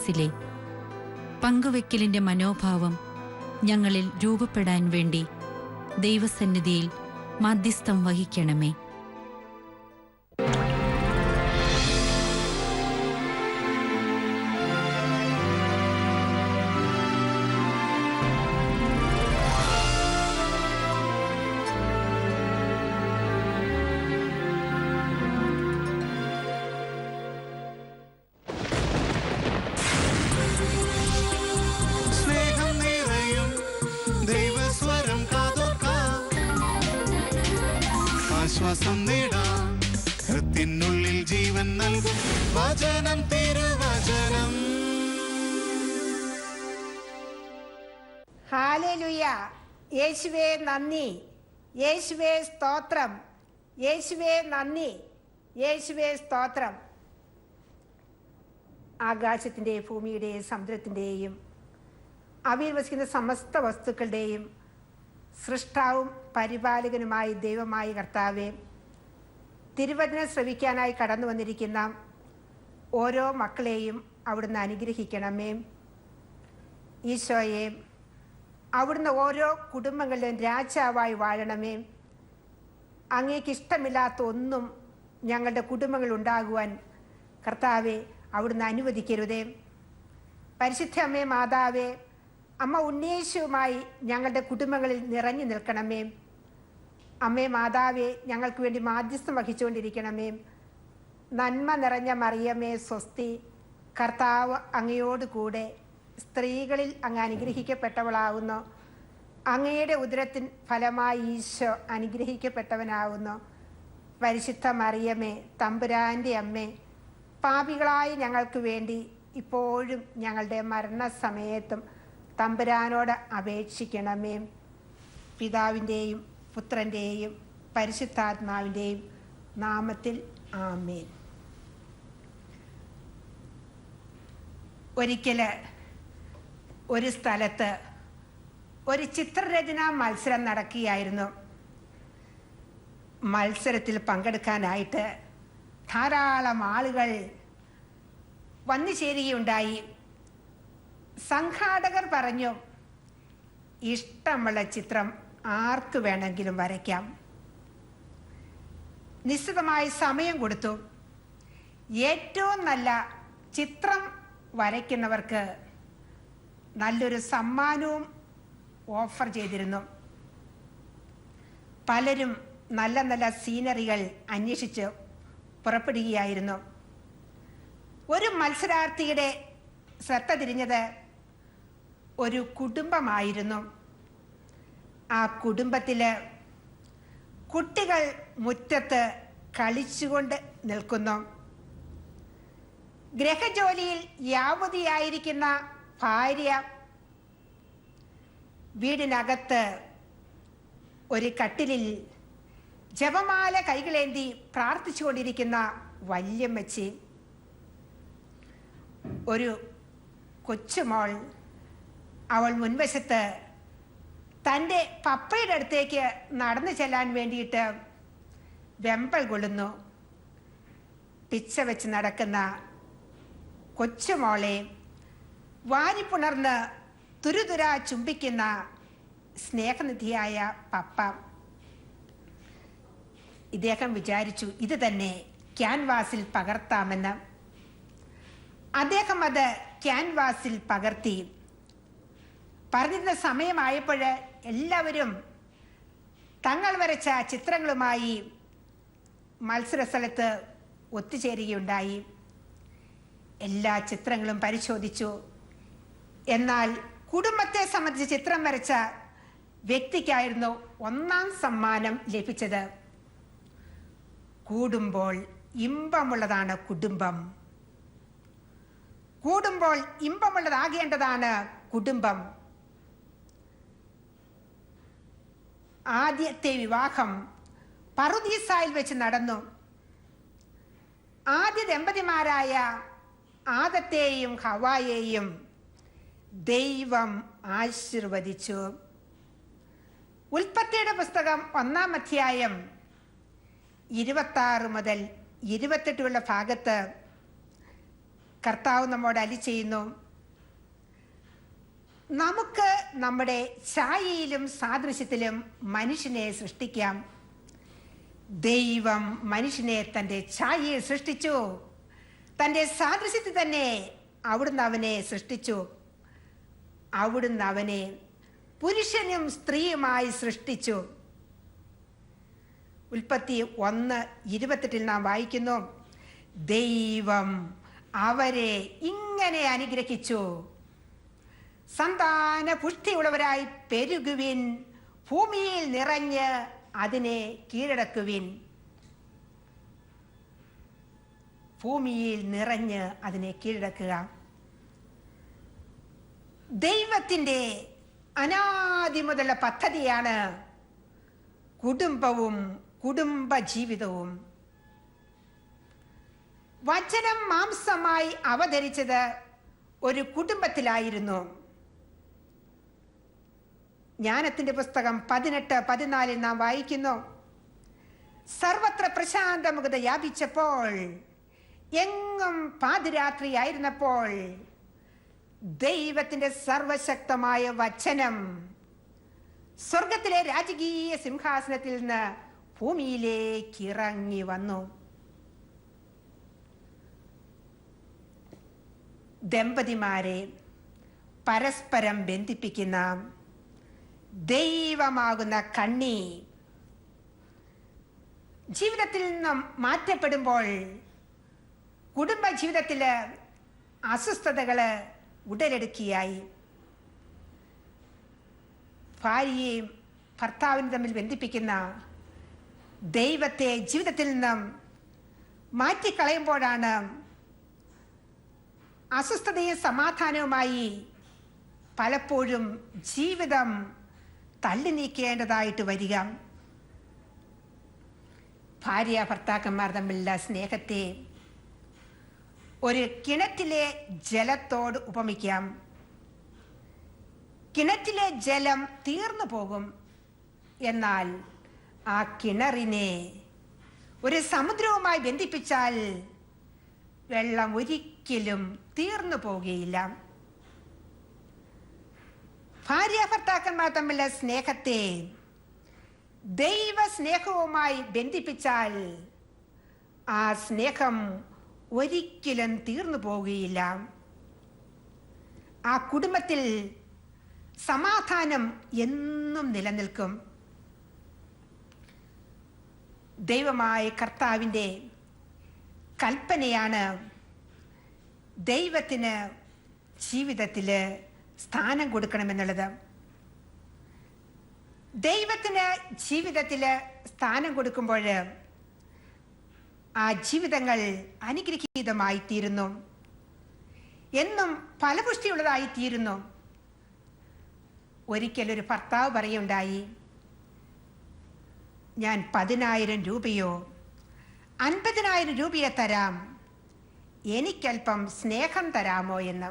മനസ്സിലെ പങ്കുവെക്കലിൻ്റെ മനോഭാവം ഞങ്ങളിൽ രൂപപ്പെടാൻ വേണ്ടി ദൈവസന്നിധിയിൽ മാധ്യസ്ഥം വഹിക്കണമേ. ആശ്വാസം നേടാം, ഹൃത്തിനുള്ളിൽ ജീവൻ നൽകും വചനം, തിരുവചനം. ഹല്ലേലൂയ. യേശുവേ നന്ദി, യേശുവേ സ്തോത്രം, യേശുവേ നന്ദി, യേശുവേ സ്തോത്രം. ആകാശത്തിൻ്റെയും ഭൂമിയുടെയും സമുദ്രത്തിൻ്റെയും അവയിൽ വസിക്കുന്ന സമസ്ത വസ്തുക്കളുടെയും സൃഷ്ടാവും പരിപാലകനുമായി ദൈവമായ കർത്താവേ, തിരുവചനം ശ്രവിക്കാനായി കടന്നു വന്നിരിക്കുന്ന ഓരോ മക്കളെയും അവിടുന്ന് അനുഗ്രഹിക്കണമേ. ഈശോയെ, അവിടുന്ന് ഓരോ കുടുംബങ്ങളിലും രാജാവായി വാഴണമേ. അങ്ങേക്ക് ഇഷ്ടമില്ലാത്ത ഒന്നും ഞങ്ങളുടെ കുടുംബങ്ങൾ ഉണ്ടാകുവാൻ കർത്താവെ അവിടുന്ന് അനുവദിക്കരുതേ. പരിശുദ്ധ അമ്മേ മാതാവേ, അമ്മ ഉണ്ണീശുവുമായി ഞങ്ങളുടെ കുടുംബങ്ങളിൽ നിറഞ്ഞു നിൽക്കണമേ. അമ്മേ മാതാവേ, ഞങ്ങൾക്ക് വേണ്ടി മാധ്യസ്ഥം വഹിച്ചുകൊണ്ടിരിക്കണമേ. നന്മ നിറഞ്ഞ മറിയമേ സ്വസ്തി, കർത്താവ് അങ്ങയോട് കൂടെ, സ്ത്രീകളിൽ അങ്ങ് അനുഗ്രഹിക്കപ്പെട്ടവളാവുന്നു. അങ്ങയുടെ ഉദരത്തിൻ ഫലമായി ഈശോ അനുഗ്രഹിക്കപ്പെട്ടവനാവുന്നു. പരിശുദ്ധ മറിയമേ, തമ്പുരാൻ്റെ അമ്മേ, പാപികളായ ഞങ്ങൾക്ക് വേണ്ടി ഇപ്പോഴും ഞങ്ങളുടെ മരണസമയത്തും തമ്പുരാനോട് അപേക്ഷിക്കണമേ. പിതാവിൻ്റെയും പുത്രൻ്റെയും പരിശുദ്ധാത്മാവിൻ്റെയും നാമത്തിൽ ആമേൻ. ഒരിക്കൽ ഒരു സ്ഥലത്ത് ഒരു ചിത്രരചനാ മത്സരം നടക്കുകയായിരുന്നു. മത്സരത്തിൽ പങ്കെടുക്കാനായിട്ട് ധാരാളം ആളുകൾ വന്നു ചേരുകയുണ്ടായി. സംഘാടകർ പറഞ്ഞു, ഇഷ്ടമുള്ള ചിത്രം ആർക്ക് വേണമെങ്കിലും വരയ്ക്കാം. നിശ്ചിതമായ സമയം കൊടുത്തു. ഏറ്റവും നല്ല ചിത്രം വരയ്ക്കുന്നവർക്ക് നല്ലൊരു സമ്മാനവും ഓഫർ ചെയ്തിരുന്നു. പലരും നല്ല നല്ല സീനറികൾ അന്വേഷിച്ച് പുറപ്പെടുകയായിരുന്നു. ഒരു മത്സരാർത്ഥിയുടെ ശ്രദ്ധ തിരിഞ്ഞത് ഒരു കുടുംബമായിരുന്നു. ആ കുടുംബത്തില് കുട്ടികൾ മുറ്റത്ത് കളിച്ചുകൊണ്ട് നിൽക്കുന്നു. ഗൃഹജോലിയിൽ യാവതിയായിരിക്കുന്ന ഭാര്യ വീടിനകത്ത് ഒരു കട്ടിലിൽ ജപമാല കൈകളേന്തി പ്രാർത്ഥിച്ചുകൊണ്ടിരിക്കുന്ന വല്യമ്മച്ചി. ഒരു കൊച്ചുമോൾ അവൾ മുൻവശത്ത് തൻ്റെ പപ്പയുടെ അടുത്തേക്ക് നടന്നു ചെല്ലാൻ വേണ്ടിയിട്ട് വെമ്പൽ കൊള്ളുന്നു. പിച്ച വെച്ച് നടക്കുന്ന കൊച്ചുമോളെ വാരിപ്പുണർന്ന് തുരുതുര ചുംബിക്കുന്ന സ്നേഹനിധിയായ പപ്പ. ഇദ്ദേഹം വിചാരിച്ചു ഇത് തന്നെ ക്യാൻവാസിൽ പകർത്താമെന്ന്. അദ്ദേഹം അത് ക്യാൻവാസിൽ പകർത്തി. പറഞ്ഞിരുന്ന സമയമായപ്പോൾ എല്ലാവരും തങ്ങൾ വരച്ച ചിത്രങ്ങളുമായി മത്സര സ്ഥലത്ത് ഒത്തുചേരുകയുണ്ടായി. എല്ലാ ചിത്രങ്ങളും പരിശോധിച്ചു. എന്നാൽ കുടുംബത്തെ സംബന്ധിച്ച് ചിത്രം വരച്ച വ്യക്തിക്കായിരുന്നു ഒന്നാം സമ്മാനം ലഭിച്ചത്. കൂടുമ്പോൾ ഇമ്പമുള്ളതാണ് കുടുംബം, കൂടുമ്പോൾ ഇമ്പമുള്ളതാകേണ്ടതാണ് കുടുംബം. ആദ്യത്തെ വിവാഹം പറുദീസായിൽ വെച്ച് നടന്നു. ആദ്യ ദമ്പതിമാരായ ആദത്തെയും ഹവ്വായെയും ദൈവം ആശീർവദിച്ചു. ഉൽപ്പത്തിയുടെ പുസ്തകം 1-ാം അധ്യായം 26 മുതൽ 28 ഭാഗത്ത് കർത്താവ് നമ്മോട് അരുളി ചെയ്യുന്നു, നമുക്ക് നമ്മുടെ ഛായയിലും സാദൃശ്യത്തിലും മനുഷ്യനെ സൃഷ്ടിക്കാം. ദൈവം മനുഷ്യനെ തൻ്റെ ഛായയിൽ സൃഷ്ടിച്ചു, തൻ്റെ സാദൃശ്യത്തിൽ തന്നെ അവിടുന്ന് അവനെ സൃഷ്ടിച്ചു. അവിടുന്ന് അവനെ പുരുഷനും സ്ത്രീയുമായി സൃഷ്ടിച്ചു. ഉൽപ്പത്തി 1:28 നാം വായിക്കുന്നു, ദൈവം അവരെ ഇങ്ങനെ അനുഗ്രഹിച്ചു, സന്താന പുഷ്ടിയുള്ളവരായി പെരുകുവിൻ, ഭൂമിയിൽ നിറഞ്ഞ് അതിനെ കീഴടക്കുവിൻ. ഭൂമിയിൽ നിറഞ്ഞ് അതിനെ കീഴടക്കുക. ദൈവത്തിൻ്റെ അനാദി മുതലുള്ള പദ്ധതിയാണ് കുടുംബവും കുടുംബ ജീവിതവും. വചനം മാംസമായി അവതരിച്ചത് ഒരു കുടുംബത്തിലായിരുന്നു. ജ്ഞാനത്തിന്റെ പുസ്തകം 18:14 നാം വായിക്കുന്നു, സർവത്ര പ്രശാന്തമുഖത വ്യാപിച്ചപ്പോൾ, എങ്ങും പാതിരാത്രിയായിരുന്നപ്പോൾ, ദൈവത്തിന്റെ സർവശക്തമായ വചനം സ്വർഗത്തിലെ രാജകീയ സിംഹാസനത്തിൽ നിന്ന് ഭൂമിയിലേക്ക് ഇറങ്ങി വന്നു. ദമ്പതിമാരെ പരസ്പരം ബന്ധിപ്പിക്കുന്ന ദൈവമാകുന്ന കണ്ണി ജീവിതത്തിൽ നിന്നും മാറ്റപ്പെടുമ്പോൾ കുടുംബ ജീവിതത്തില് അസ്വസ്ഥതകള് ഉടലെടുക്കുകയായി. ഭാര്യയെയും ഭർത്താവിനും തമ്മിൽ ബന്ധിപ്പിക്കുന്ന ദൈവത്തെ ജീവിതത്തിൽ നിന്നും മാറ്റിക്കളയുമ്പോഴാണ് അസ്വസ്ഥതയും സമാധാനവുമായി പലപ്പോഴും ജീവിതം തള്ളി നീക്കേണ്ടതായിട്ട് വരിക. ഭാര്യ ഭർത്താക്കന്മാർ തമ്മിലുള്ള സ്നേഹത്തെ ഒരു കിണറ്റിലെ ജലത്തോട് ഉപമിക്കാം. കിണറ്റിലെ ജലം തീർന്നു പോകും, എന്നാൽ ആ കിണറിനെ ഒരു സമുദ്രവുമായി ബന്ധിപ്പിച്ചാൽ വെള്ളം ഒരിക്കലും തീർന്നു പോകുകയില്ല. ഭാര്യ ഭർത്താക്കന്മാർ തമ്മിലുള്ള സ്നേഹത്തെ ദൈവ സ്നേഹവുമായി ബന്ധിപ്പിച്ചാൽ ആ സ്നേഹം ഒരിക്കലും തീർന്നു പോകുകയില്ല. ആ കുടുംബത്തിൽ സമാധാനം എന്നും നിലനിൽക്കും. ദൈവമായ കർത്താവിൻ്റെ കൽപ്പനയാണ് ദൈവത്തിന് ജീവിതത്തിൽ സ്ഥാനം കൊടുക്കണമെന്നുള്ളത്. ദൈവത്തിന് ജീവിതത്തിൽ സ്ഥാനം കൊടുക്കുമ്പോൾ ആ ജീവിതങ്ങൾ അനുഗ്രഹീതമായി തീരുന്നു, എന്നും ഫലപുഷ്ടിയുള്ളതായി തീരുന്നു. ഒരിക്കലൊരു ഭർത്താവ് പറയുണ്ടായി, ഞാൻ 10,000 രൂപയോ 50,000 രൂപയോ തരാം, എനിക്കല്പം സ്നേഹം തരാമോ എന്ന്.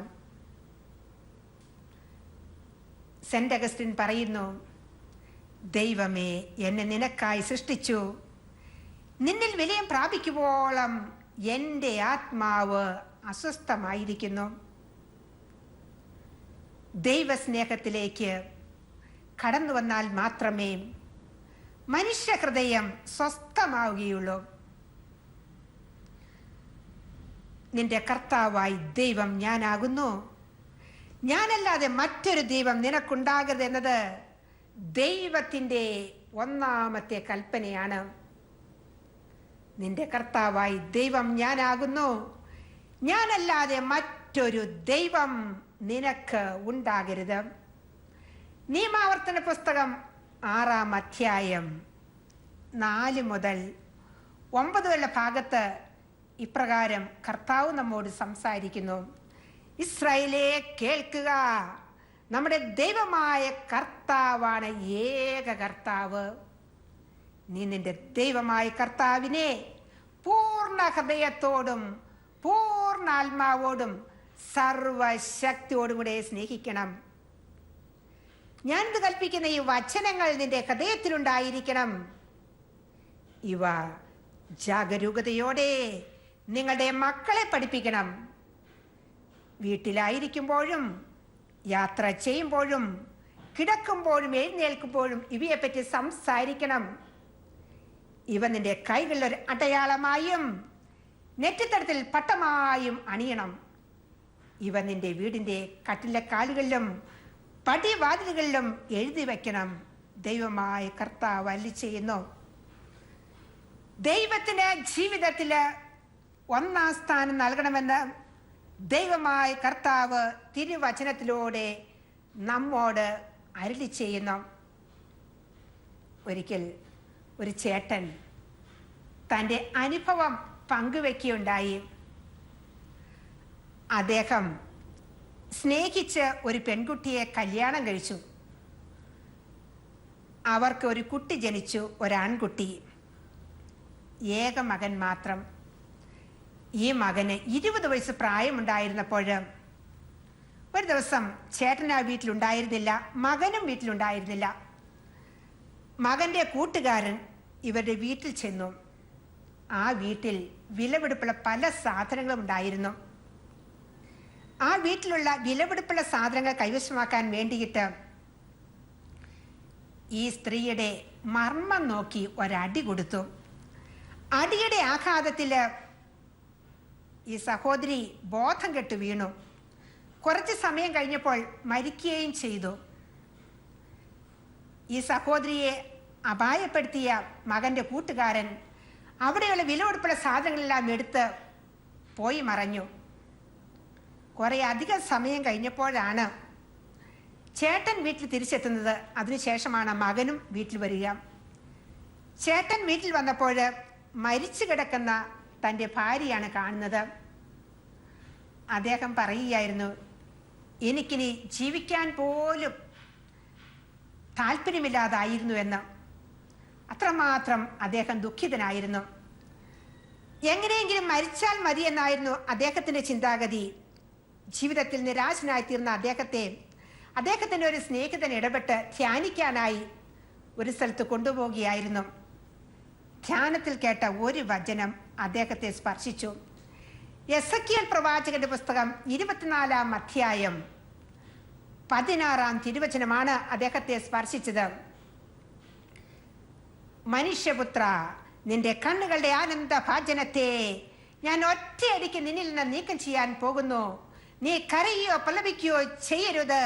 സെന്റ് അഗസ്റ്റിൻ പറയുന്നു, ദൈവമേ, എന്നെ നിനക്കായി സൃഷ്ടിച്ചു, നിന്നിൽ വിലയം പ്രാപിക്കുവോളം എൻ്റെ ആത്മാവ് അസ്വസ്ഥമായിരിക്കുന്നു. ദൈവസ്നേഹത്തിലേക്ക് കടന്നു വന്നാൽ മാത്രമേ മനുഷ്യ ഹൃദയം സ്വസ്ഥമാവുകയുള്ളൂ. നിന്റെ കർത്താവായി ദൈവം ഞാനാകുന്നു, ഞാനല്ലാതെ മറ്റൊരു ദൈവം നിനക്കുണ്ടാകരുത് എന്നത് ദൈവത്തിൻ്റെ ഒന്നാമത്തെ കൽപ്പനയാണ്. നിന്റെ കർത്താവായി ദൈവം ഞാനാകുന്നു, ഞാനല്ലാതെ മറ്റൊരു ദൈവം നിനക്ക് ഉണ്ടാകരുത്. നിയമാവർത്തന പുസ്തകം 6-ാം അധ്യായം 4 മുതൽ 9 വരെയുള്ള ഭാഗത്ത് ഇപ്രകാരം കർത്താവ് നമ്മോട് സംസാരിക്കുന്നു. ഇസ്രായേലേ കേൾക്കുക, നമ്മുടെ ദൈവമായ കർത്താവാണ് ഏക കർത്താവ്. നീ നിന്റെ ദൈവമായ കർത്താവിനെ പൂർണ്ണ ഹൃദയത്തോടും പൂർണ്ണ ആത്മാവോടും സർവശക്തിയോടും കൂടെ സ്നേഹിക്കണം. ഞാനിത് കൽപ്പിക്കുന്ന ഈ വചനങ്ങൾ നിന്റെ ഹൃദയത്തിലുണ്ടായിരിക്കണം. ഇവ ജാഗരൂകതയോടെ നിങ്ങളുടെ മക്കളെ പഠിപ്പിക്കണം. വീട്ടിലായിരിക്കുമ്പോഴും യാത്ര ചെയ്യുമ്പോഴും കിടക്കുമ്പോഴും എഴുന്നേൽക്കുമ്പോഴും ഇവയെപ്പറ്റി സംസാരിക്കണം. ഇവ നിന്റെ കൈകളിലൊരു അടയാളമായും നെറ്റിത്തടത്തിൽ പട്ടമായും അണിയണം. ഇവ നിന്റെ വീടിൻ്റെ കട്ടിലെ കാലുകളിലും പടിവാതിലുകളിലും എഴുതി വയ്ക്കണം. ദൈവമായ കർത്താവ് അരുളി ചെയ്യുന്നു. ദൈവത്തിന് ജീവിതത്തിൽ ഒന്നാം സ്ഥാനം നൽകണമെന്ന് ദൈവമായ കർത്താവ് തിരുവചനത്തിലൂടെ നമ്മോട് അരുളി ചെയ്യുന്നു. ഒരിക്കൽ ഒരു ചേട്ടൻ തൻ്റെ അനുഭവം പങ്കുവെക്കുകയുണ്ടായി. അദ്ദേഹം സ്നേഹിച്ച് ഒരു പെൺകുട്ടിയെ കല്യാണം കഴിച്ചു. അവർക്ക് ഒരു കുട്ടി ജനിച്ചു, ഒരാൺകുട്ടി. ഏക മകൻ മാത്രം. ഈ മകന് 20 വയസ്സ് പ്രായമുണ്ടായിരുന്നപ്പോൾ ഒരു ദിവസം ചേട്ടൻ ആ വീട്ടിലുണ്ടായിരുന്നില്ല, മകനും വീട്ടിലുണ്ടായിരുന്നില്ല. മകൻ്റെ കൂട്ടുകാരൻ ഇവരുടെ വീട്ടിൽ ചെന്നു. ആ വീട്ടിൽ വിലപിടിപ്പുള്ള പല സാധനങ്ങളും ഉണ്ടായിരുന്നു. ആ വീട്ടിലുള്ള വിലപിടിപ്പുള്ള സാധനങ്ങൾ കൈവശമാക്കാൻ വേണ്ടിയിട്ട് ഈ സ്ത്രീയുടെ മർമ്മം നോക്കി ഒരടി കൊടുത്തു. അടിയുടെ ആഘാതത്തിൽ ഈ സഹോദരി ബോധം കെട്ടു വീണു. കുറച്ച് സമയം കഴിഞ്ഞപ്പോൾ മരിക്കുകയും ചെയ്തു. ഈ സഹോദരിയെ അപായപ്പെടുത്തിയ മകൻ്റെ കൂട്ടുകാരൻ അവിടെയുള്ള വിലപിടിപ്പുള്ള സാധനങ്ങളെല്ലാം എടുത്ത് പോയി മറഞ്ഞു. കുറേ അധികം സമയം കഴിഞ്ഞപ്പോഴാണ് ചേട്ടൻ വീട്ടിൽ തിരിച്ചെത്തുന്നത്. അതിനുശേഷമാണ് മകനും വീട്ടിൽ വരിക. ചേട്ടൻ വീട്ടിൽ വന്നപ്പോൾ മരിച്ചു കിടക്കുന്ന തൻ്റെ ഭാര്യയാണ് കാണുന്നത്. അദ്ദേഹം പറയുകയായിരുന്നു, എനിക്കിനി ജീവിക്കാൻ പോലും താല്പര്യമില്ലാതായിരുന്നു എന്ന്. അത്രമാത്രം അദ്ദേഹം ദുഃഖിതനായിരുന്നു. എങ്ങനെയെങ്കിലും മരിച്ചാൽ മതി എന്നായിരുന്നു അദ്ദേഹത്തിൻ്റെ ചിന്താഗതി. ജീവിതത്തിൽ നിരാശനായിത്തീർന്ന അദ്ദേഹത്തിൻ്റെ ഒരു സ്നേഹിതൻ ഇടപെട്ട് ധ്യാനിക്കാനായി ഒരു സ്ഥലത്ത് കൊണ്ടുപോവുകയായിരുന്നു. ധ്യാനത്തിൽ കേട്ട ഒരു വചനം അദ്ദേഹത്തെ സ്പർശിച്ചു. എസെക്കിയേൽ പ്രവാചകന്റെ പുസ്തകം 24-ാം അധ്യായം 16-ാം തിരുവചനമാണ് അദ്ദേഹത്തെ സ്പർശിച്ചത്. മനുഷ്യപുത്ര, നിന്റെ കണ്ണുകളുടെ ആനന്ദ ഭാജനത്തെ ഞാൻ ഒറ്റയടിക്ക് നിന്നിൽ നിന്ന് നീക്കം ചെയ്യാൻ പോകുന്നു. നീ കരയോ പലപിക്കുകയോ ചെയ്യരുത്.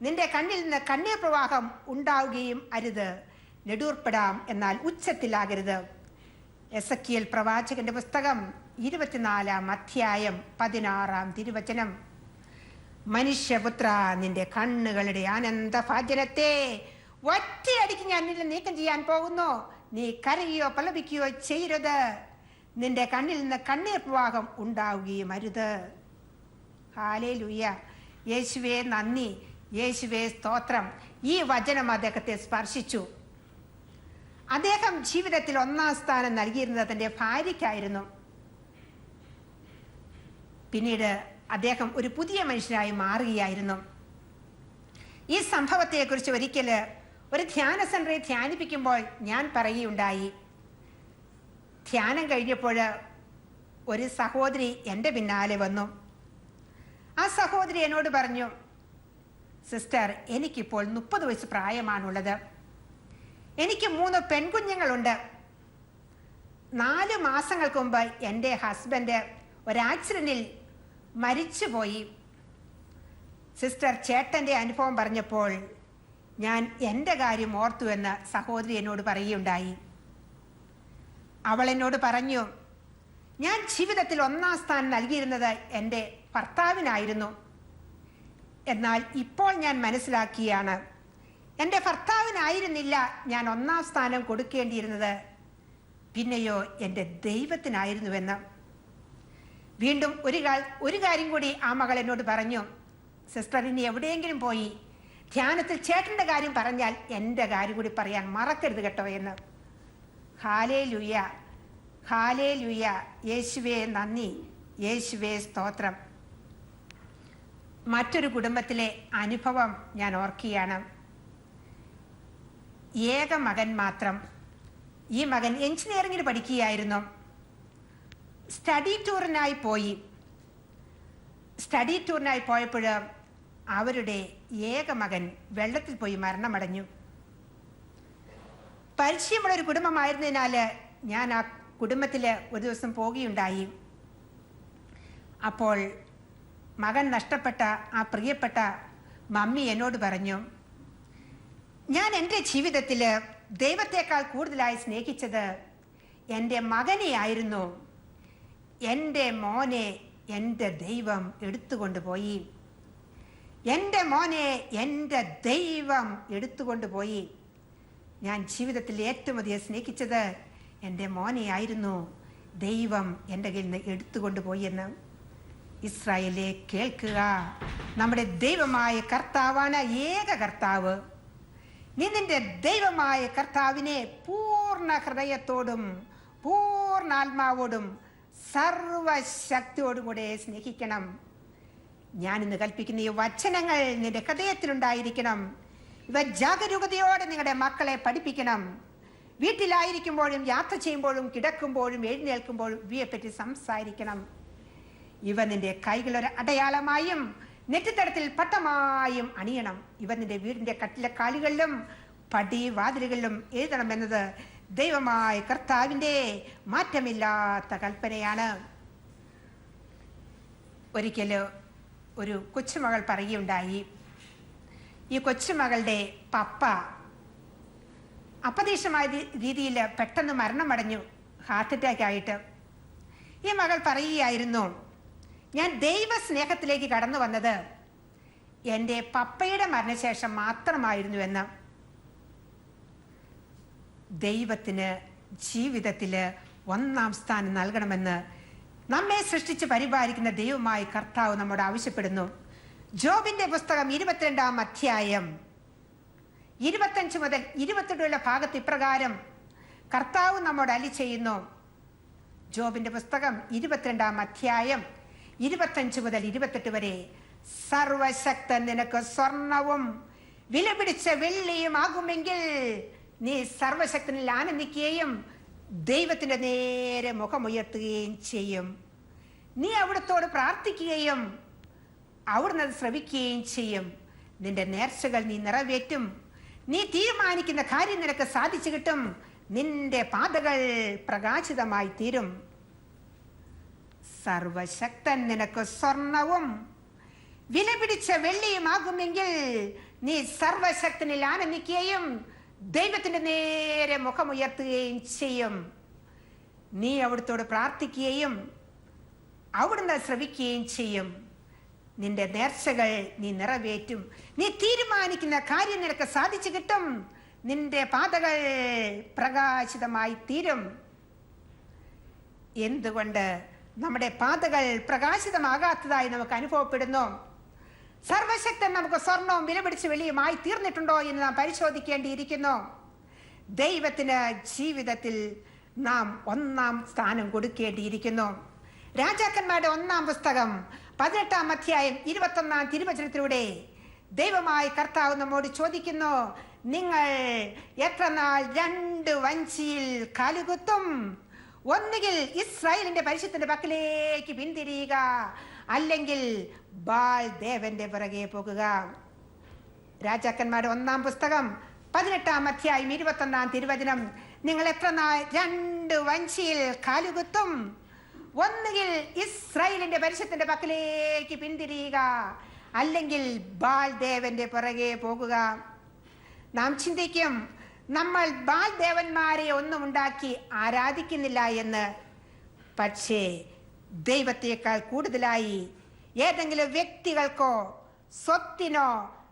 നിന്റെ കണ്ണിൽ നിന്ന് കണ്ണീർ പ്രവാഹം ഉണ്ടാവുകയും അരുത്. നെടൂർപ്പെടാം, എന്നാൽ ഉച്ചത്തിലാകരുത്. എസെക്കിയേൽ പ്രവാചകന്റെ പുസ്തകം 24-ാം അധ്യായം 16-ാം തിരുവചനം. മനുഷ്യപുത്ര, നിന്റെ കണ്ണുകളുടെ ആനന്ദ ഭാജനത്തെ ഒറ്റയടിക്ക് ഞാൻ നിന്നിൽ നീക്കം ചെയ്യാൻ പോകുന്നു. നീ കരയോ പലപിക്കുകയോ ചെയ്യരുത്. നിന്റെ കണ്ണിൽ നിന്ന് കണ്ണീർ പ്രവാഹം ഉണ്ടാവുകയും അരുത്. ഹല്ലേലൂയ. യേശുവേ നന്ദി, യേശുവേ സ്തോത്രം. ഈ വചനം അദ്ദേഹത്തെ സ്പർശിച്ചു. അദ്ദേഹം ജീവിതത്തിൽ ഒന്നാം സ്ഥാനം നൽകിയിരുന്നത് തൻ്റെ ഭാര്യയ്ക്കായിരുന്നു. പിന്നീട് അദ്ദേഹം ഒരു പുതിയ മനുഷ്യനായി മാറുകയായിരുന്നു. ഈ സംഭവത്തെക്കുറിച്ച് ഒരിക്കൽ ഒരു ധ്യാന സെന്ററിൽ ധ്യാനിപ്പിക്കുമ്പോൾ ഞാൻ പറയുകയുണ്ടായി. ധ്യാനം കഴിഞ്ഞപ്പോൾ ഒരു സഹോദരി എൻ്റെ പിന്നാലെ വന്നു. ആ സഹോദരി എന്നോട് പറഞ്ഞു, സിസ്റ്റർ, എനിക്കിപ്പോൾ 30 വയസ്സ് പ്രായമാണുള്ളത്. എനിക്ക് 3 പെൺകുഞ്ഞുങ്ങളുണ്ട്. 4 മാസങ്ങൾക്ക് മുമ്പ് എൻ്റെ ഹസ്ബൻഡ് ഒരു ആക്സിഡൻറ്റിൽ മരിച്ചുപോയി. സിസ്റ്റർ, ചേട്ടൻ്റെ അനുഭവം പറഞ്ഞപ്പോൾ ഞാൻ എൻ്റെ കാര്യം ഓർത്തു എന്ന് സഹോദരി എന്നോട് പറയുകയുണ്ടായി. അവൾ എന്നോട് പറഞ്ഞു, ഞാൻ ജീവിതത്തിൽ ഒന്നാം സ്ഥാനം നൽകിയിരുന്നത് എൻ്റെ ഭർത്താവിനായിരുന്നു. എന്നാൽ ഇപ്പോൾ ഞാൻ മനസ്സിലാക്കിയാണ്, എൻ്റെ ഭർത്താവിനായിരുന്നില്ല ഞാൻ ഒന്നാം സ്ഥാനം കൊടുക്കേണ്ടിയിരുന്നത്, പിന്നെയോ എൻ്റെ ദൈവത്തിനായിരുന്നുവെന്ന്. വീണ്ടും ഒരു കാര്യം കൂടി ആ മകൾ എന്നോട് പറഞ്ഞു, സിസ്റ്റർ, ഇനി എവിടെയെങ്കിലും പോയി ധ്യാനത്തിൽ ചേട്ടൻ്റെ കാര്യം പറഞ്ഞാൽ എൻ്റെ കാര്യം കൂടി പറയാൻ മറക്കരുത് കേട്ടോ എന്ന്. Hallelujah, hallelujah. യേശുവേ നന്ദി, യേശുവേ സ്തോത്രം. മറ്റൊരു കുടുംബത്തിലെ അനുഭവം ഞാൻ ഓർക്കുകയാണ്. ഏക മകൻ മാത്രം. ഈ മകൻ സ്റ്റഡി ടൂറിനായി പോയപ്പോൾ അവരുടെ ഏക മകൻ വെള്ളത്തിൽ പോയി മരണമടഞ്ഞു. പരിചയമുള്ളൊരു കുടുംബമായിരുന്നതിനാൽ ഞാൻ ആ കുടുംബത്തിൽ ഒരു ദിവസം പോകുകയുണ്ടായി. അപ്പോൾ മകൻ നഷ്ടപ്പെട്ട ആ പ്രിയപ്പെട്ട മമ്മി എന്നോട് പറഞ്ഞു, ഞാൻ എൻ്റെ ജീവിതത്തിൽ ദൈവത്തെക്കാൾ കൂടുതലായി സ്നേഹിച്ചത് എൻ്റെ മകനെ ആയിരുന്നു. എൻ്റെ മോനെ എൻ്റെ ദൈവം എടുത്തുകൊണ്ടുപോയി. എൻ്റെ മോനെ എൻ്റെ ദൈവം എടുത്തുകൊണ്ടുപോയി. ഞാൻ ജീവിതത്തിൽ ഏറ്റവും അധികം സ്നേഹിച്ചത് എൻ്റെ മോനെ ആയിരുന്നു. ദൈവം എൻ്റെ കയ്യിൽ നിന്ന് എടുത്തുകൊണ്ടുപോയി എന്ന്. ഇസ്രായേലേ, കേൾക്കുക, നമ്മുടെ ദൈവമായ കർത്താവാണ് ഏക കർത്താവ്. നീ നിന്റെ ദൈവമായ കർത്താവിനെ പൂർണ്ണ ഹൃദയത്തോടും പൂർണ്ണ ആത്മാവോടും സർവശക്തിയോടും കൂടെ സ്നേഹിക്കണം. ഞാനിന്ന് കൽപ്പിക്കുന്ന ഈ വചനങ്ങൾ നിന്റെ ഹൃദയത്തിലുണ്ടായിരിക്കണം. ഇവ ജാഗരൂകതയോടെ നിങ്ങളുടെ മക്കളെ പഠിപ്പിക്കണം. വീട്ടിലായിരിക്കുമ്പോഴും യാത്ര ചെയ്യുമ്പോഴും കിടക്കുമ്പോഴും എഴുന്നേൽക്കുമ്പോഴും ഇവയെപ്പറ്റി സംസാരിക്കണം. ഇവ നിന്റെ കൈകളൊരു അടയാളമായും നെറ്റിത്തടത്തിൽ പട്ടമായും അണിയണം. ഇവ നിന്റെ വീടിന്റെ കട്ടിലെ കാലുകളിലും പടിവാതിലുകളിലും എഴുതണമെന്നത് ദൈവമായ കർത്താവിൻ്റെ മാറ്റമില്ലാത്ത കൽപ്പനയാണ്. ഒരിക്കൽ ഒരു കൊച്ചുമകൾ പറയുകയുണ്ടായി, ഈ കൊച്ചുമകളുടെ പപ്പ അപ്രതീക്ഷിതമായ രീതിയിൽ പെട്ടെന്ന് മരണമടഞ്ഞു, ഹാർട്ട് അറ്റാക്ക് ആയിട്ട്. ഈ മകൾ പറയുകയായിരുന്നു, ഞാൻ ദൈവസ്നേഹത്തിലേക്ക് കടന്നു വന്നത് എൻ്റെ പപ്പയുടെ മരണശേഷം മാത്രമായിരുന്നു എന്ന്. ദൈവത്തിന് ജീവിതത്തിൽ ഒന്നാം സ്ഥാനം നൽകണമെന്ന് നമ്മെ സൃഷ്ടിച്ച് പരിപാലിക്കുന്ന ദൈവമായ കർത്താവ് നമ്മോട് ആവശ്യപ്പെടുന്നു. ജോബിന്റെ പുസ്തകം 22-ാം അധ്യായം 25 മുതൽ 28 ഭാഗത്ത് ഇപ്രകാരം കർത്താവ് നമ്മോട് അരുളി ചെയ്യുന്നു. ജോബിന്റെ പുസ്തകം 22-ാം അധ്യായം 25 മുതൽ 28 വരെ. സർവശക്തൻ നിനക്ക് സ്വർണവും വിലപിടിച്ച വെള്ളിയും ആകുമെങ്കിൽ നീ സർവശക്തനിൽ ആനന്ദിക്കുകയും ദൈവത്തിന്റെ നേരെ മുഖമുയർത്തുകയും ചെയ്യും. നീ അവിടുത്തോട് പ്രാർത്ഥിക്കുകയും അവിടുന്ന് അത് ശ്രവിക്കുകയും ചെയ്യും. നിന്റെ നേർച്ചകൾ നീ നിറവേറ്റും. നീ തീരുമാനിക്കുന്ന കാര്യം നിനക്ക് സാധിച്ചു കിട്ടും. നിന്റെ പാതകൾ പ്രകാശിതമായി തീരും. സർവശക്തൻ നിനക്ക് സ്വർണവും വിലപിടിച്ച വെള്ളിയുമാകുമെങ്കിൽ നീ സർവശക്തനിൽ ആനന്ദിക്കുകയും ദൈവത്തിന്റെ നേരെ മുഖമുയർത്തുകയും ചെയ്യും. നീ അവിടുത്തോട് പ്രാർത്ഥിക്കുകയും അവിടുന്ന് ശ്രവിക്കുകയും ചെയ്യും. നിന്റെ നേർച്ചകൾ നീ നിറവേറ്റും. നീ തീരുമാനിക്കുന്ന കാര്യം നിനക്ക് സാധിച്ചു കിട്ടും. നിന്റെ പാതകൾ പ്രകാശിതമായി തീരും. എന്തുകൊണ്ട് നമ്മുടെ പാതകൾ പ്രകാശിതമാകാത്തതായി നമുക്ക് അനുഭവപ്പെടുന്നു? സർവശക്തൻ നമുക്ക് സ്വർണവും വിലപിടിച്ച വെള്ളിയുമായി തീർന്നിട്ടുണ്ടോ എന്ന് നാം പരിശോധിക്കേണ്ടിയിരിക്കുന്നു. ദൈവത്തിന് ജീവിതത്തിൽ നാം ഒന്നാം സ്ഥാനം കൊടുക്കേണ്ടിയിരിക്കുന്നു. രാജാക്കന്മാരുടെ 1-ാം പുസ്തകം 18-ാം അധ്യായം 21-ാം തിരുവചനത്തിലൂടെ ദൈവമായ കർത്താവ് നമ്മോട് ചോദിക്കുന്നു, നിങ്ങൾ എത്ര നാൾ 2 വഞ്ചിയിൽ കാലുകുത്തും? ഒന്നുകിൽ ഇസ്രായേലിന്റെ പരിശുദ്ധന്റെ പക്കലേക്ക് പിന്തിരിയുക, അല്ലെങ്കിൽ ബാൽ ദേവന്റെ പിറകെ പോകുക. രാജാക്കന്മാരുടെ 1-ാം പുസ്തകം 18-ാം അധ്യായം 21-ാം തിരുവചനം. നിങ്ങൾ എത്ര നാൾ 2 വഞ്ചിയിൽ കാലുകുത്തും? ഒന്നുകിൽ ഇസ്രായേലിന്റെ പരിശുദ്ധന്റെ പക്കലേക്ക് പിന്തിരിയുക, അല്ലെങ്കിൽ ബാൽ ദേവന്റെ പിറകെ പോകുക. നാം ചിന്തിക്കും, നമ്മൾ ബാൽ ദേവന്മാരെ ഒന്നും ഉണ്ടാക്കി ആരാധിക്കുന്നില്ല എന്ന്. പക്ഷേ ദൈവത്തേക്കാൾ കൂടുതലായി ഏതെങ്കിലും വ്യക്തികൾക്കോ സ്വത്തിനോ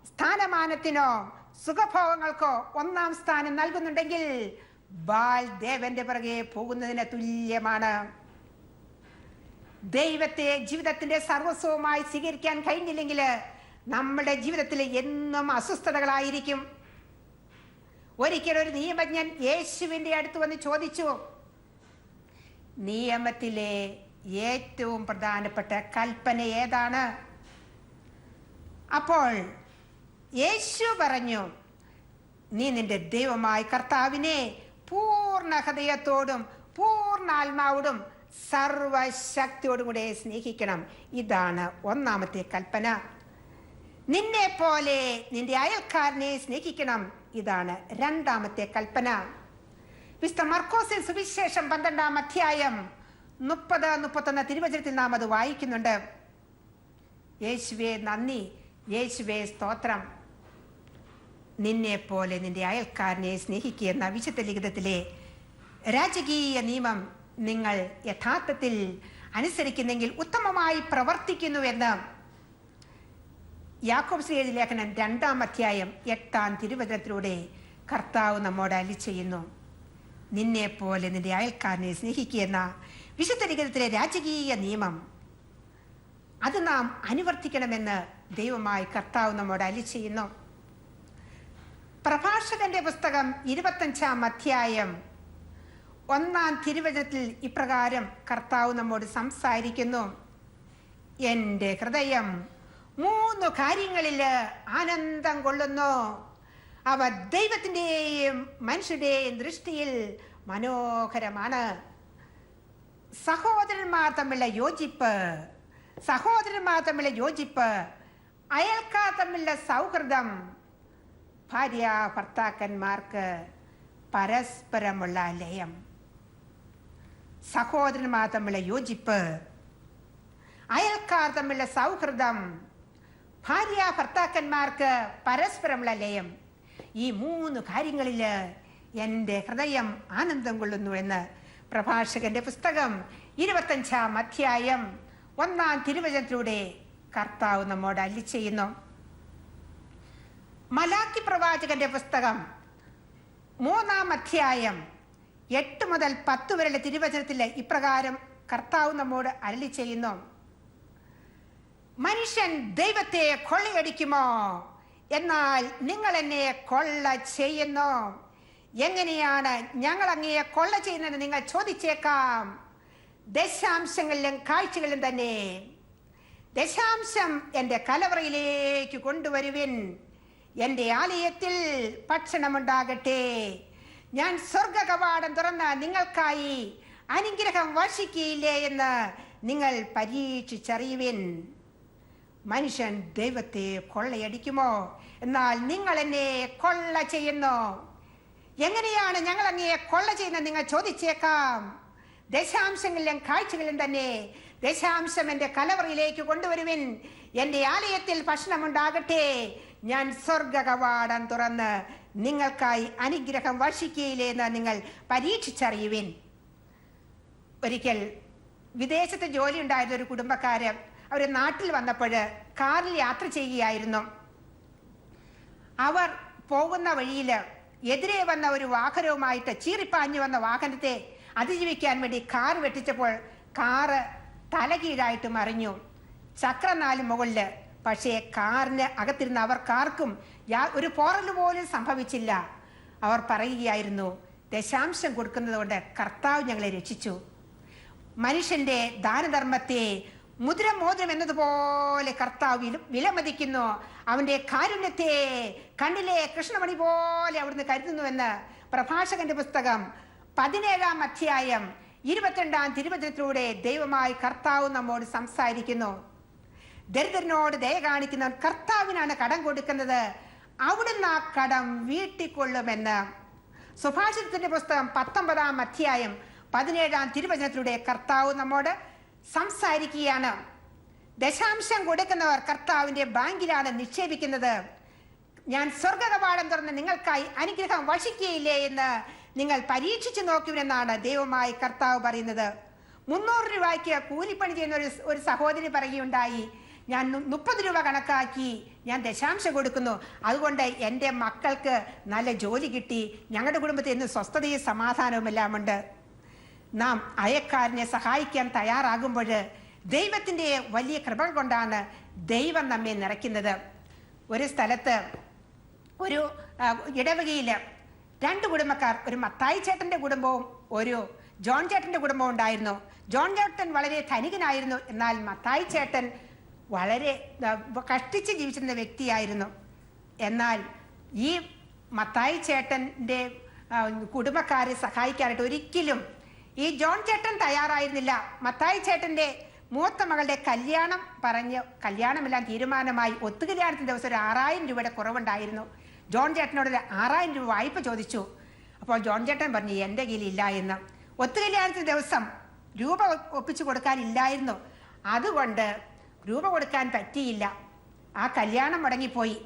സ്ഥാനമാനത്തിനോ സുഖഭോഗങ്ങൾക്കോ 1-ാം സ്ഥാനം നൽകുന്നുണ്ടെങ്കിൽ ബാൽ ദേവന്റെ പിറകെ പോകുന്നതിന് തുല്യമാണ്. ദൈവത്തെ ജീവിതത്തിന്റെ സർവസ്വമായി സ്വീകരിക്കാൻ കഴിഞ്ഞില്ലെങ്കിൽ നമ്മുടെ ജീവിതത്തിൽ എന്നും അസ്വസ്ഥതകളായിരിക്കും. ഒരിക്കൽ ഒരു നിയമജ്ഞൻ യേശുവിന്റെ അടുത്ത് വന്ന് ചോദിച്ചു, നിയമത്തിലെ ഏറ്റവും പ്രധാനപ്പെട്ട കൽപ്പന ഏതാണ്? അപ്പോൾ യേശു പറഞ്ഞു, നീ നിന്റെ ദൈവമായ കർത്താവിനെ പൂർണ്ണ ഹൃദയത്തോടും പൂർണ്ണ ആത്മാവോടും സർവശക്തിയോടും കൂടെ സ്നേഹിക്കണം. ഇതാണ് ഒന്നാമത്തെ കൽപ്പന. നിന്നെ പോലെ നിന്റെ അയൽക്കാരനെ സ്നേഹിക്കണം. ഇതാണ് രണ്ടാമത്തെ കൽപ്പന. വിശുദ്ധ മർക്കോസിൽ സുവിശേഷം 12-ാം അധ്യായം 30-31 തിരുവചനത്തിൽ നാം അത് വായിക്കുന്നുണ്ട്. യേശുവേ നന്ദി, യേശുവേ സ്തോത്രം. നിന്നെ പോലെ നിന്റെ അയൽക്കാരനെ സ്നേഹിക്കുക എന്ന വിശുദ്ധ ലിഖിതത്തിലെ രാജകീയ നിയമം നിങ്ങൾ യഥാർത്ഥത്തിൽ അനുസരിക്കുന്നെങ്കിൽ ഉത്തമമായി പ്രവർത്തിക്കുന്നുവെന്ന് യാക്കോബ് ശ്രീയുടെ ലേഖനം 2-ാം അധ്യായം 8-ാം തിരുവചനത്തിലൂടെ കർത്താവ് നമ്മോട് അരുളിച്ചെയ്യുന്നു. നിന്നെ പോലെ നിന്റെ അയൽക്കാരനെ സ്നേഹിക്കുക എന്ന വിശുദ്ധ ലിഖിതത്തിലെ രാജകീയ നിയമം അത് നാം അനുവർത്തിക്കണമെന്ന് ദൈവമായി കർത്താവ് നമ്മോട് അരുളിച്ചെയ്യുന്നു. പ്രഭാഷകന്റെ പുസ്തകം 25-ാം അധ്യായം 1-ാം തിരുവചനത്തിൽ ഇപ്രകാരം കർത്താവ് നമ്മോട് സംസാരിക്കുന്നു. എൻ്റെ ഹൃദയം 3 കാര്യങ്ങളിൽ ആനന്ദം കൊള്ളുന്നു. അവ ദൈവത്തിൻ്റെയും മനുഷ്യരുടെയും ദൃഷ്ടിയിൽ മനോഹരമാണ്. സഹോദരന്മാർ തമ്മിലുള്ള യോജിപ്പ്, അയൽക്കാർ തമ്മിലുള്ള സൗഹൃദം, ഭാര്യ ഭർത്താക്കന്മാർക്ക് പരസ്പരമുള്ള ലയം. സഹോദരന്മാർ തമ്മിലുള്ള യോജിപ്പ്, അയൽക്കാർ തമ്മിലുള്ള സൗഹൃദം, ഭാര്യ ഭർത്താക്കന്മാർക്ക് പരസ്പരമുള്ള ലയം. ഈ 3 കാര്യങ്ങളിൽ എൻ്റെ ഹൃദയം ആനന്ദം കൊള്ളുന്നു എന്ന് പ്രഭാഷകന്റെ പുസ്തകം 25-ാം അധ്യായം 1-ാം തിരുവചനത്തിലൂടെ കർത്താവ് നമ്മോട് അരുളിച്ചെയ്യുന്നു. മലാക്കി പ്രവാചകന്റെ പുസ്തകം 3-ാം അധ്യായം 8 മുതൽ 10 വരെയുള്ള തിരുവചനത്തിൽ ഇപ്രകാരം കർത്താവ് നമ്മോട് അരുളിച്ചെയ്യുന്നു. മനുഷ്യൻ ദൈവത്തെ കൊള്ളയടിക്കുമോ? എന്നാൽ നിങ്ങൾ എന്നെ കൊള്ള ചെയ്യുന്നു. എങ്ങനെയാണ് ഞങ്ങൾ അങ്ങയെ കൊള്ള ചെയ്യുന്നതെന്ന് നിങ്ങൾ ചോദിച്ചേക്കാം. ദശാംശങ്ങളിലും കാഴ്ചകളിലും തന്നെ. ദശാംശം എൻ്റെ കലവറയിലേക്ക് കൊണ്ടുവരുവിൻ. എൻ്റെ ആലയത്തിൽ ഭക്ഷണമുണ്ടാകട്ടെ. ഞാൻ സ്വർഗ കവാടം തുറന്ന് നിങ്ങൾക്കായി അനുഗ്രഹം വർഷിക്കുകയില്ലേ എന്ന് നിങ്ങൾ പരീക്ഷിച്ചറിയുവിൻ. മനുഷ്യൻ ദൈവത്തെ കൊള്ളയടിക്കുമോ? എന്നാൽ നിങ്ങൾ എന്നെ കൊള്ള ചെയ്യുന്നു. എങ്ങനെയാണ് ഞങ്ങൾ അങ്ങയെ കൊള്ള ചെയ്യുന്നത് നിങ്ങൾ ചോദിച്ചേക്കാം. ദശാംശങ്ങളിലും കാഴ്ചകളിലും തന്നെ. ദശാംശം എൻ്റെ കലവറയിലേക്ക് കൊണ്ടുവരുവിൻ. എൻ്റെ ആലയത്തിൽ ഭക്ഷണമുണ്ടാകട്ടെ. ഞാൻ സ്വർഗ കവാടം തുറന്ന് നിങ്ങൾക്കായി അനുഗ്രഹം വർഷിക്കുകയില്ലേ എന്ന് നിങ്ങൾ പരീക്ഷിച്ചറിയുവിൻ. ഒരിക്കൽ വിദേശത്ത് ജോലി ഉണ്ടായിരുന്ന ഒരു കുടുംബക്കാര് അവർ നാട്ടിൽ വന്നപ്പോൾ കാറിൽ യാത്ര ചെയ്യുകയായിരുന്നു. അവർ പോകുന്ന വഴിയിൽ എതിരെ വന്ന ഒരു വാഹനവുമായിട്ട് ചീറിപ്പാഞ്ഞു വന്ന വാഹനത്തെ അതിജീവിക്കാൻ വേണ്ടി കാർ വെട്ടിച്ചപ്പോൾ കാറ് തലകീഴായിട്ട് മറിഞ്ഞു. ചക്രനാല് മുകളിൽ. പക്ഷേ കാറിന് അകത്തിരുന്ന അവർക്കാർക്കും ഒരു പോറല് പോലും സംഭവിച്ചില്ല. അവർ പറയുകയായിരുന്നു, ദശാംശം കൊടുക്കുന്നത് കൊണ്ട് കർത്താവ് ഞങ്ങളെ രക്ഷിച്ചു. മനുഷ്യന്റെ ദാനധർമ്മത്തെ മുദ്രമോദ്രം എന്നതുപോലെ കർത്താവ് വിലമതിക്കുന്നു. അവന്റെ കാരുണ്യത്തെ കണ്ണിലെ കൃഷ്ണമണി പോലെ അവിടുന്ന് കരുതുന്നുവെന്ന് പ്രഭാഷകന്റെ പുസ്തകം 17-ാം അധ്യായം 22-ാം തിരുവചനത്തിലൂടെ ദൈവമായി കർത്താവ് നമ്മോട് സംസാരിക്കുന്നു. ദരിദ്രനോട് ദയ കാണിക്കുന്നവൻ കർത്താവിനാണ് കടം കൊടുക്കുന്നത്. അവിടുന്ന് ആ കടം വീട്ടിക്കൊള്ളുമെന്ന് സുഭാഷിതത്തിന്റെ പുസ്തകം 19-ാം അധ്യായം 17-ാം തിരുവചനത്തിലൂടെ കർത്താവ് നമ്മോട് സംസാരിക്കുകയാണ്. ദശാംശം കൊടുക്കുന്നവർ കർത്താവിന്റെ ബാങ്കിലാണ് നിക്ഷേപിക്കുന്നത്. ഞാൻ സ്വർഗ കവാടം തുറന്ന് നിങ്ങൾക്കായി അനുഗ്രഹം വർഷിക്കുകയില്ലേ എന്ന് നിങ്ങൾ പരീക്ഷിച്ചു നോക്കുമെന്നാണ് ദൈവമായി കർത്താവ് പറയുന്നത്. 300 രൂപയ്ക്ക് കൂലിപ്പണി ചെയ്യുന്ന ഒരു സഹോദരി പറയുകയുണ്ടായി, ഞാൻ 30 രൂപ കണക്കാക്കി ഞാൻ ദശാംശം കൊടുക്കുന്നു. അതുകൊണ്ട് എൻ്റെ മക്കൾക്ക് നല്ല ജോലി കിട്ടി. ഞങ്ങളുടെ കുടുംബത്തിൽ ഇന്ന് സ്വസ്ഥതയും സമാധാനവും എല്ലാം ഉണ്ട്. നാം അയൽക്കാരനെ സഹായിക്കാൻ തയ്യാറാകുമ്പോൾ ദൈവത്തിൻ്റെ വലിയ കൃപ കൊണ്ടാണ് ദൈവം നമ്മെ നിറയ്ക്കുന്നത്. ഒരു സ്ഥലത്ത് ഒരു ഇടവകയിൽ 2 കുടുംബക്കാർ, ഒരു മത്തായി ചേട്ടൻ്റെ കുടുംബവും ഒരു ജോൺ ചേട്ടൻ്റെ കുടുംബവും ഉണ്ടായിരുന്നു. ജോൺ ചേട്ടൻ വളരെ ധനികനായിരുന്നു. എന്നാൽ മത്തായി ചേട്ടൻ വളരെ കഷ്ടിച്ച് ജീവിച്ചിരുന്ന വ്യക്തിയായിരുന്നു. എന്നാൽ ഈ മത്തായി ചേട്ടൻ്റെ കുടുംബക്കാരെ സഹായിക്കാനായിട്ട് ഒരിക്കലും ഈ ജോൺ ചേട്ടൻ തയ്യാറായിരുന്നില്ല. മത്തായി ചേട്ടന്റെ മൂത്ത മകളുടെ കല്യാണമെല്ലാം തീരുമാനമായി. ഒത്തുകല്യാണത്തിന് ദിവസം ഒരു 6000 രൂപയുടെ കുറവുണ്ടായിരുന്നു. ജോൺ ചേട്ടനോട് 6000 രൂപ വായ്പ ചോദിച്ചു. അപ്പോൾ ജോൺ ചേട്ടൻ പറഞ്ഞു എൻ്റെ കയ്യിലില്ല എന്ന്. ഒത്തുകല്യാണത്തിന് ദിവസം രൂപ ഒപ്പിച്ചു കൊടുക്കാനില്ലായിരുന്നു. അതുകൊണ്ട് രൂപ കൊടുക്കാൻ പറ്റിയില്ല. ആ കല്യാണം മുടങ്ങിപ്പോയി.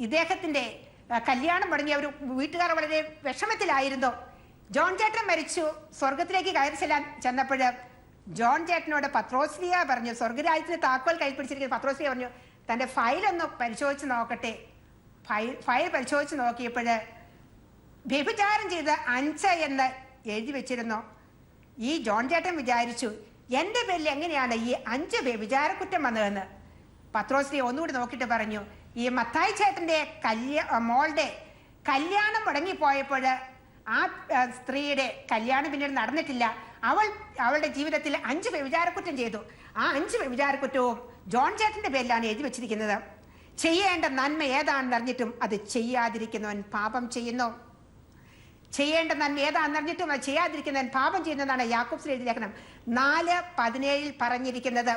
ഇദ്ദേഹത്തിൻ്റെ കല്യാണം മുടങ്ങിയ ഒരു വീട്ടുകാർ വളരെ വിഷമത്തിലായിരുന്നു. ജോൺ ചേട്ടൻ മരിച്ചു. സ്വർഗത്തിലേക്ക് കയറി ചെന്നപ്പോൾ ജോൺ ചേട്ടനോട് പത്രോസ്ലിയ പറഞ്ഞു, സ്വർഗരാജ്യത്തിന് താക്കോൽ കൈപ്പിടിച്ചിരിക്കുന്ന പത്രോസ്ലിയ പറഞ്ഞു തൻ്റെ ഫയലൊന്ന് പരിശോധിച്ച് നോക്കട്ടെ. ഫയൽ പരിശോധിച്ച് നോക്കിയപ്പോൾ വ്യഭിചാരം ചെയ്ത് 5 എന്ന് എഴുതി വെച്ചിരുന്നു. ഈ ജോൺ ചേട്ടൻ വിചാരിച്ചു എൻ്റെ പേരിൽ എങ്ങനെയാണ് ഈ 5 വ്യഭിചാരക്കുറ്റം വന്നതെന്ന്. പത്രോസ്ലിയ ഒന്നുകൂടി നോക്കിയിട്ട് പറഞ്ഞു, ഈ മത്തായി ചേട്ടൻ്റെ മോളുടെ കല്യാണം മുടങ്ങിപ്പോയപ്പോൾ ആ സ്ത്രീയുടെ കല്യാണം പിന്നീട് നടന്നിട്ടില്ല. അവളുടെ ജീവിതത്തിൽ 5 വ്യഭിചാരക്കുറ്റം ചെയ്തു. ആ 5 വ്യഭിചാരക്കുറ്റവും ജോൺ ചേട്ടന്റെ പേരിലാണ് എഴുതി വെച്ചിരിക്കുന്നത്. ചെയ്യേണ്ട നന്മ ഏതാണെന്ന് അറിഞ്ഞിട്ടും അത് ചെയ്യാതിരിക്കുന്നവൻ പാപം ചെയ്യുന്നു. ചെയ്യേണ്ട നന്മ ഏതാണെന്ന് അറിഞ്ഞിട്ടും അത് ചെയ്യാതിരിക്കുന്നവൻ പാപം ചെയ്യുന്നതാണ് യാക്കോബിൽ എഴുതിയ ലേഖനം 4:17 പറഞ്ഞിരിക്കുന്നത്.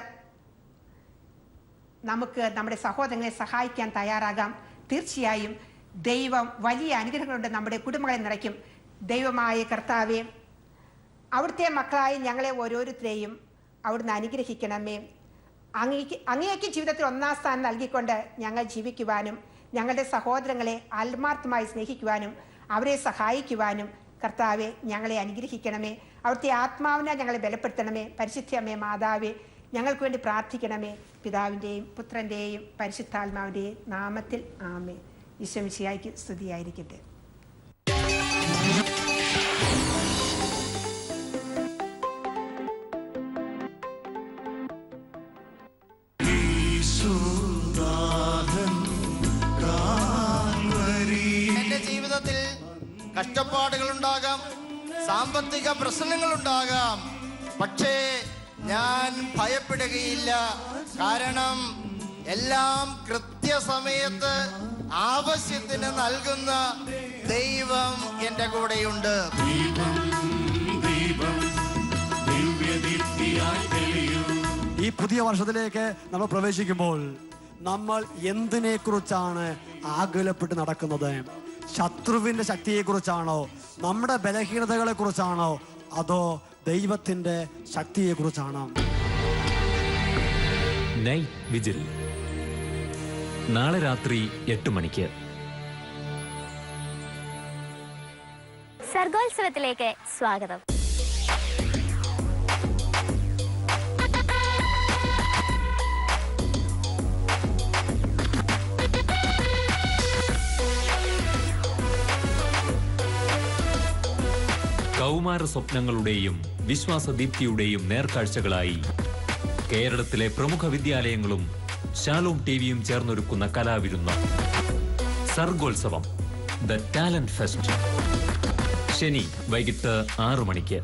നമുക്ക് നമ്മുടെ സഹോദരങ്ങളെ സഹായിക്കാൻ തയ്യാറാകാം. തീർച്ചയായും ദൈവം വലിയ അനുഗ്രഹങ്ങൾ കൊണ്ട് നമ്മുടെ കുടുംബങ്ങളെ നിറയ്ക്കും. ദൈവമായ കർത്താവേ, അവിടുത്തെ മക്കളായി ഞങ്ങളെ ഓരോരുത്തരെയും അവിടുന്ന് അനുഗ്രഹിക്കണമേ. അങ്ങേക്ക് ജീവിതത്തിൽ 1-ാം സ്ഥാനം നൽകിക്കൊണ്ട് ഞങ്ങൾ ജീവിക്കുവാനും ഞങ്ങളുടെ സഹോദരങ്ങളെ ആത്മാർത്ഥമായി സ്നേഹിക്കുവാനും അവരെ സഹായിക്കുവാനും കർത്താവെ ഞങ്ങളെ അനുഗ്രഹിക്കണമേ. അവിടുത്തെ ആത്മാവിനെ ഞങ്ങളെ ബലപ്പെടുത്തണമേ. പരിശുദ്ധ അമ്മേ മാതാവേ, ഞങ്ങൾക്ക് വേണ്ടി പ്രാർത്ഥിക്കണമേ. പിതാവിൻ്റെയും പുത്രൻ്റെയും പരിശുദ്ധാത്മാവിൻ്റെയും നാമത്തിൽ ആമേൻ. ഈശോ മിശിഹായ്ക്ക് സ്തുതിയായിരിക്കട്ടെ. എന്റെ ജീവിതത്തിൽ കഷ്ടപ്പാടുകൾ ഉണ്ടാകാം, സാമ്പത്തിക പ്രശ്നങ്ങൾ ഉണ്ടാകാം. പക്ഷേ ഞാൻ ഭയപ്പെടുകയില്ല. കാരണം എല്ലാം കൃത്യസമയത്ത് ആവശ്യത്തിന് നൽകുന്ന ദൈവം എന്റെ കൂടെയുണ്ട്. ഈ പുതിയ വർഷത്തിലേക്ക് നമ്മൾ പ്രവേശിക്കുമ്പോൾ നമ്മൾ എന്തിനെ കുറിച്ചാണ് ആകുലപ്പെട്ട് നടക്കുന്നത്? ശത്രുവിന്റെ ശക്തിയെക്കുറിച്ചാണോ, നമ്മുടെ ബലഹീനതകളെ കുറിച്ചാണോ, അതോ ദൈവത്തിന്റെ ശക്തിയെ കുറിച്ചാണോ? നൈറ്റ് വിജിൽ നാളെ രാത്രി 8 മണിക്ക്. സർഗോത്സവത്തിലേക്ക് സ്വാഗതം. കൗമാര സ്വപ്നങ്ങളുടെയും വിശ്വാസദീപ്തിയുടെയും നേർക്കാഴ്ചകളായി കേരളത്തിലെ പ്രമുഖ വിദ്യാലയങ്ങളും ഷാലോം ടിവിയും ചേർന്നൊരുക്കുന്ന കലാവിരുന്ന് സർഗോത്സവം, ദ ടാലന്റ് ഫെസ്റ്റ്. ശനി വൈകിട്ട് 6 മണിക്ക്.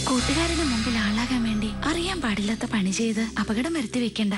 കൂട്ടുകാരുടെ മുമ്പിൽ ആളാകാൻ വേണ്ടി അറിയാൻ പാടില്ലാത്ത പണി ചെയ്ത് അപകടം വരുത്തി വെക്കണ്ട.